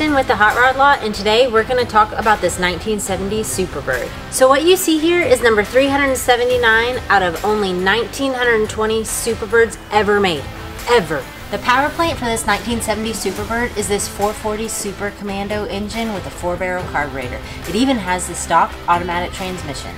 Kristen with the Hot Rod Lot, and today we're going to talk about this 1970 Superbird. So what you see here is number 379 out of only 1,920 Superbirds ever made. Ever. The power plant for this 1970 Superbird is this 440 Super Commando engine with a 4-barrel carburetor. It even has the stock automatic transmission.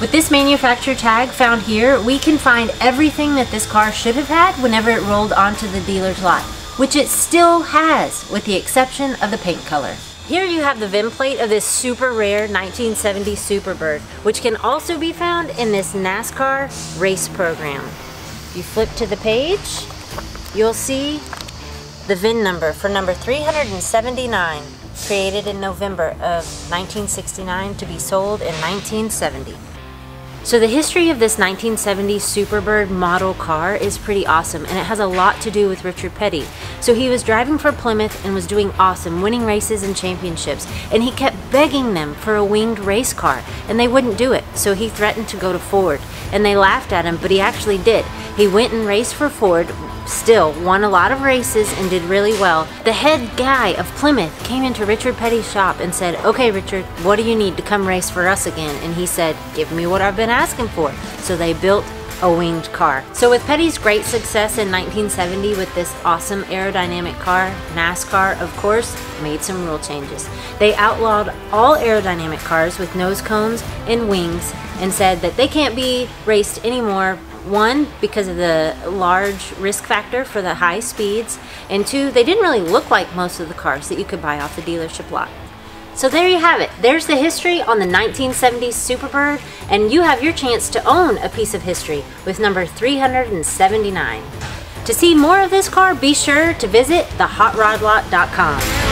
With this manufacturer tag found here, we can find everything that this car should have had whenever it rolled onto the dealer's lot, which it still has, with the exception of the paint color. Here you have the VIN plate of this super rare 1970 Superbird, which can also be found in this NASCAR race program. If you flip to the page, you'll see the VIN number for number 379, created in November of 1969 to be sold in 1970. So the history of this 1970 Superbird model car is pretty awesome, and it has a lot to do with Richard Petty. So he was driving for Plymouth and was doing awesome, winning races and championships, and he kept begging them for a winged race car, and they wouldn't do it. So he threatened to go to Ford, and they laughed at him, but he actually did. He went and raced for Ford, still won a lot of races and did really well. The head guy of Plymouth came into Richard Petty's shop and said, "Okay, Richard, what do you need to come race for us again?" And he said, "Give me what I've been asking for." So they built a winged car. So with Petty's great success in 1970 with this awesome aerodynamic car, NASCAR, of course, made some rule changes. They outlawed all aerodynamic cars with nose cones and wings and said that they can't be raced anymore. One, because of the large risk factor for the high speeds, and two, they didn't really look like most of the cars that you could buy off the dealership lot. So there you have it. There's the history on the 1970 Superbird, and you have your chance to own a piece of history with number 379. To see more of this car, be sure to visit theHotRodLot.com.